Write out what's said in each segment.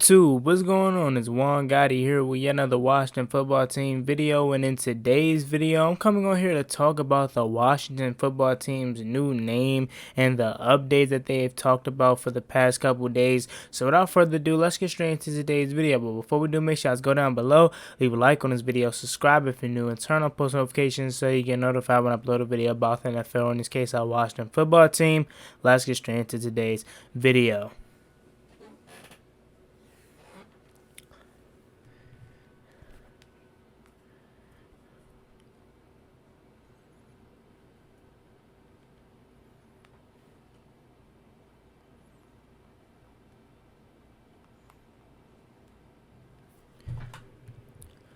YouTube, what's going on? It's Juan Gotti here with yet another Washington football team video, and in today's video, I'm coming on here to talk about the Washington football team's new name and the updates that they've talked about for the past couple days. So without further ado, let's get straight into today's video. But before we do, make sure you guys go down below, leave a like on this video, subscribe if you're new, and turn on post notifications so you get notified when I upload a video about the NFL, in this case our Washington football team. Let's get straight into today's video.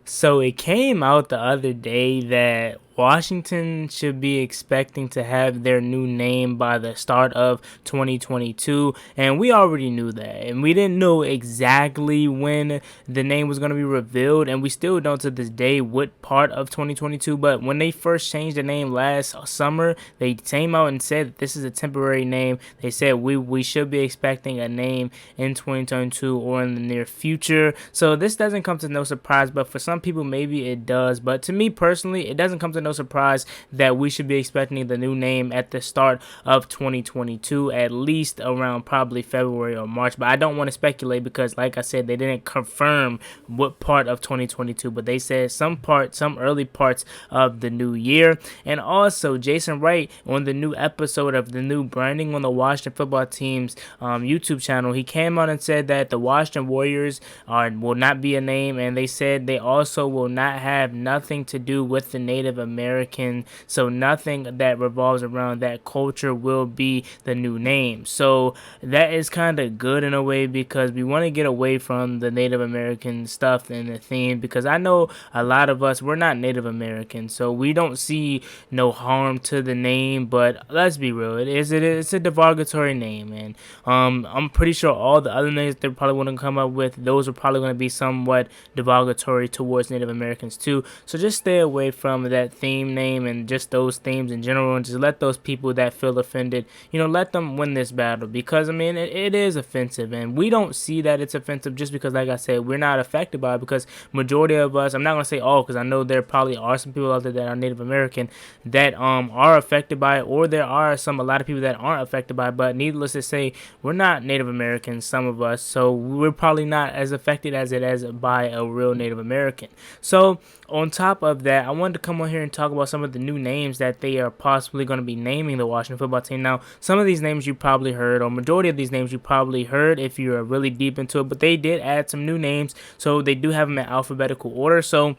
So it came out the other day that Washington should be expecting to have their new name by the start of 2022, and we already knew that, and we didn't know exactly when the name was going to be revealed, and we still don't to this day what part of 2022. But when they first changed the name last summer, they came out and said that this is a temporary name. They said we should be expecting a name in 2022 or in the near future. So this doesn't come to no surprise, but for some people maybe it does. But to me personally, it doesn't come to no surprise that we should be expecting the new name at the start of 2022, at least around probably February or March. But I don't want to speculate because, like I said, they didn't confirm what part of 2022, but they said some early parts of the new year. And also, Jason Wright, on the new episode of the new Branding on the Washington Football Team's YouTube channel, he came out and said that the Washington Warriors will not be a name, and they said they also will not have nothing to do with the Native American, so nothing that revolves around that culture will be the new name. So that is kind of good in a way, because we want to get away from the Native American stuff and the theme, because I know a lot of us, we're not Native American, so we don't see no harm to the name. But let's be real, it's a derogatory name, and I'm pretty sure all the other names they probably want to come up with, those are probably going to be somewhat derogatory towards Native Americans too. So just stay away from that theme name and just those themes in general, and just let those people that feel offended, let them win this battle, because I mean it is offensive, and we don't see that it's offensive just because, like I said, we're not affected by it, because majority of us, I'm not going to say all, because I know there probably are some people out there that are Native American that are affected by it, or there are a lot of people that aren't affected by it, but needless to say, we're not Native Americans, some of us, so we're probably not as affected as it is by a real Native American. So on top of that, I wanted to come on here and talk about some of the new names that they are possibly going to be naming the Washington football team. Now, some of these names you probably heard, or majority of these names you probably heard if you're really deep into it, but they did add some new names, so they do have them in alphabetical order. So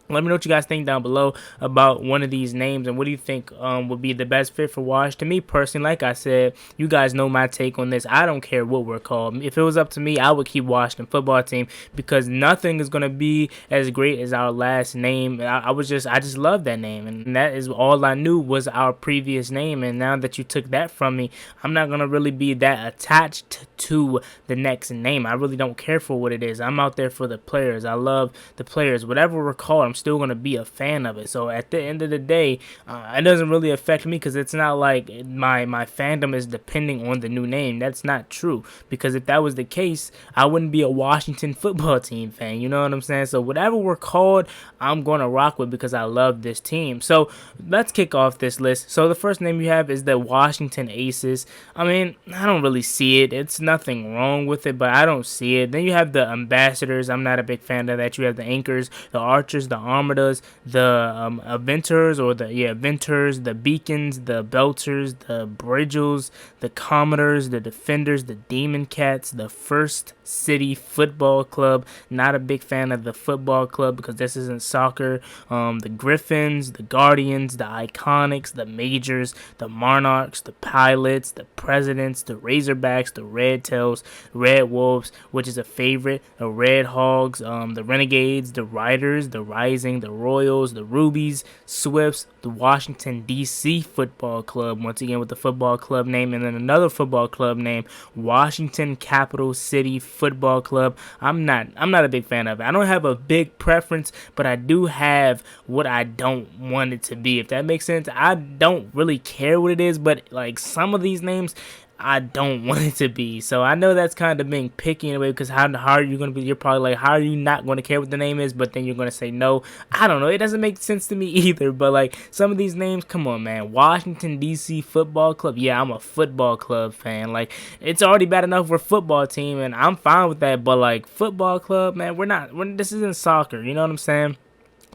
let me know what you guys think down below about one of these names, and what do you think would be the best fit for Wash. To me personally, like I said, you guys know my take on this. I don't care what we're called. If it was up to me, I would keep Washington football team, because nothing is going to be as great as our last name. I just love that name, and that is all I knew was our previous name. And now that you took that from me, I'm not going to really be that attached to the next name. I really don't care for what it is. I'm out there for the players. I love the players. Whatever we're called, I'm still going to be a fan of it. So at the end of the day, it doesn't really affect me, because it's not like my fandom is depending on the new name. That's not true, because if that was the case, I wouldn't be a Washington football team fan. You know what I'm saying? So whatever we're called, I'm going to rock with, because I love this team. So let's kick off this list. So the first name you have is the Washington Aces. I mean, I don't really see it. It's nothing wrong with it, but I don't see it. Then you have the Ambassadors. I'm not a big fan of that. You have the Anchors, the Archers, the Armadas, the Aventers, Aventers, the Beacons, the Belters, the Bridgels, the Commodores, the Defenders, the Demon Cats, the First City Football Club. Not a big fan of the football club, because this isn't soccer. The Griffins, the Guardians, the Iconics, the Majors, the Monarchs, the Pilots, the Presidents, the Razorbacks, the Red Tails, Redwolves, which is a favorite, the Red Hogs, the Renegades, the Riders, the Rising, the Royals, the Rubies, Swifts, the Washington D.C. Football Club, once again with the football club name, and then another football club name, Washington Capital City Football Club. I'm not a big fan of it. I don't have a big preference, but I do have what I don't want it to be, if that makes sense. I don't really care what it is, but like some of these names, I don't want it to be. So I know that's kind of being picky in a way, because how are you going to be? You're probably like, how are you not going to care what the name is? But then you're going to say no. I don't know. It doesn't make sense to me either. But like some of these names, come on, man. Washington, D.C. Football Club. Yeah, I'm a football club fan. Like, it's already bad enough we're a football team, and I'm fine with that. But like football club, man, this isn't soccer. You know what I'm saying?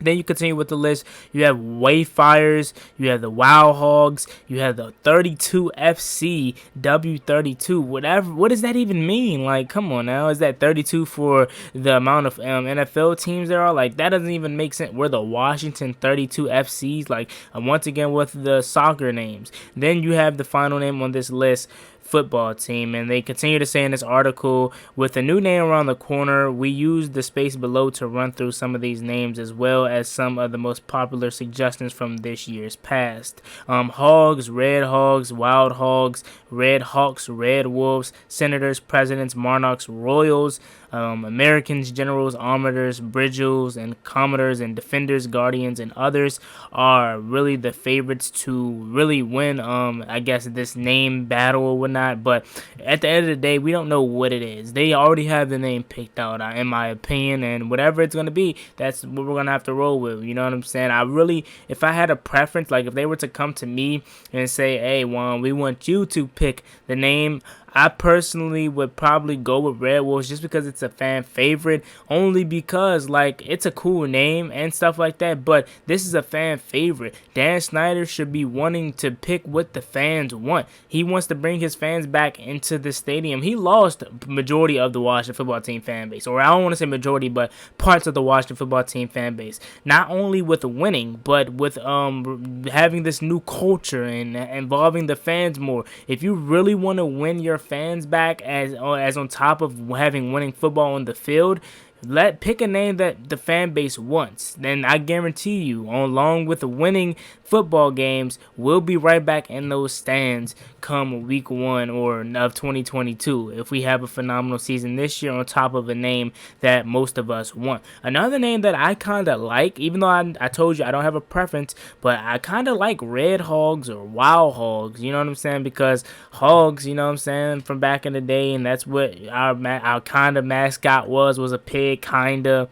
Then you continue with the list. You have Wayfires, you have the Wow Hogs, you have the 32 FC W32. Whatever. What does that even mean? Like, come on now. Is that 32 for the amount of NFL teams there are? Like, that doesn't even make sense. We're the Washington 32 FCs. Like, once again with the soccer names. Then you have the final name on this list, football team, and they continue to say in this article, with a new name around the corner, we use the space below to run through some of these names as well as some of the most popular suggestions from this year's past. Hogs, Red Hogs, Wild Hogs, Red Hawks, Red Wolves, Senators, Presidents, Monarchs, Royals, Americans, Generals, Armators, Bridgels, and Commodores, and Defenders, Guardians, and others are really the favorites to really win, I guess, this name battle or whatnot. But at the end of the day, we don't know what it is. They already have the name picked out, in my opinion, and whatever it's going to be, that's what we're going to have to roll with. You know what I'm saying? If I had a preference, like if they were to come to me and say, hey, Juan, we want you to pick the name, I personally would probably go with Redwolves just because it's a fan favorite, only because like it's a cool name and stuff like that, but this is a fan favorite. Dan Snyder should be wanting to pick what the fans want. He wants to bring his fans back into the stadium. He lost majority of the Washington football team fan base, or I don't want to say majority, but parts of the Washington football team fan base. Not only with winning, but with having this new culture and involving the fans more. If you really want to win your fans back as on top of having winning football on the field, pick a name that the fan base wants. Then I guarantee you, along with the winning football games, we'll be right back in those stands come week 1 of 2022 if we have a phenomenal season this year on top of a name that most of us want. Another name that I kind of like, even though I told you I don't have a preference, but I kind of like Red Hogs or Wild Hogs, you know what I'm saying? Because hogs, you know what I'm saying, from back in the day, and that's what our kind of mascot was a pig, kind of.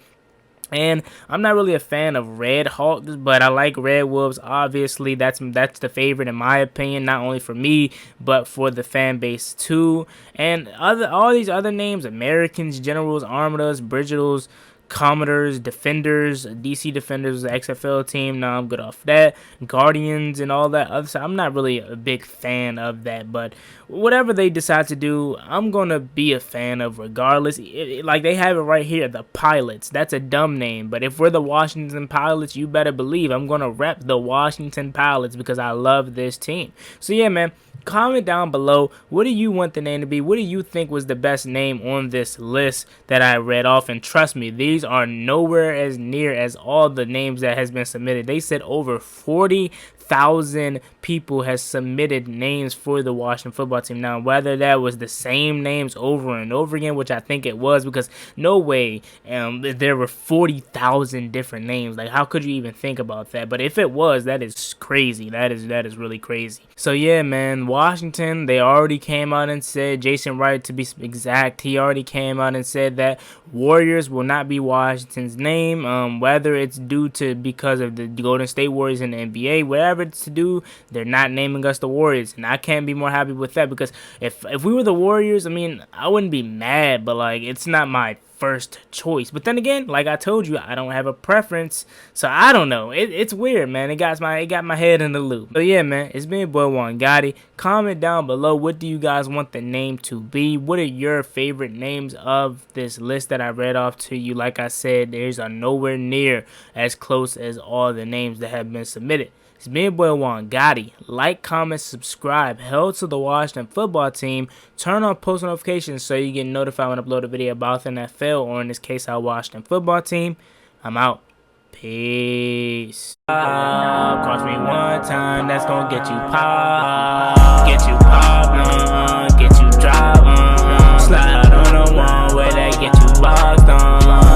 And I'm not really a fan of Red Hawks, but I like Red Wolves. Obviously, that's the favorite in my opinion, not only for me, but for the fan base too. And all these other names, Americans, Generals, Armators, Bridgels, Commodores, Defenders, DC Defenders, the XFL team. Now I'm good off that. Guardians and all that other stuff. I'm not really a big fan of that, but whatever they decide to do, I'm going to be a fan of regardless. Like they have it right here, the Pilots. That's a dumb name, but if we're the Washington Pilots, you better believe I'm going to rep the Washington Pilots because I love this team. So yeah, man. Comment down below, what do you want the name to be? What do you think was the best name on this list that I read off? And trust me, these are nowhere as near as all the names that has been submitted. They said over 40,000 people has submitted names for the Washington football team. Now, whether that was the same names over and over again, which I think it was, because no way there were 40,000 different names. Like, how could you even think about that? But if it was, that is crazy. That is really crazy. So yeah, man, Washington, they already came out and said, Jason Wright to be exact, he already came out and said that Warriors will not be Washington's name, whether it's due to because of the Golden State Warriors in the NBA, whatever it's to do, they're not naming us the Warriors, and I can't be more happy with that, because if we were the Warriors, I mean, I wouldn't be mad, but like, it's not my first choice. But then again, like I told you, I don't have a preference, so I don't know. It's weird, man. It got my head in the loop. But yeah, man, it's been your boy Juan Gotti. Comment down below, what do you guys want the name to be? What are your favorite names of this list that I read off to you? Like I said, theirs are nowhere near as close as all the names that have been submitted. It's me and boy Juan Gotti. Like, comment, subscribe. Held to the Washington football team. Turn on post notifications so you get notified when I upload a video about the NFL, or in this case, our Washington football team. I'm out. Peace. Cross me one time, that's gonna get you pop. Get you pop, get you drop. Slide on the one way that get you boxed on.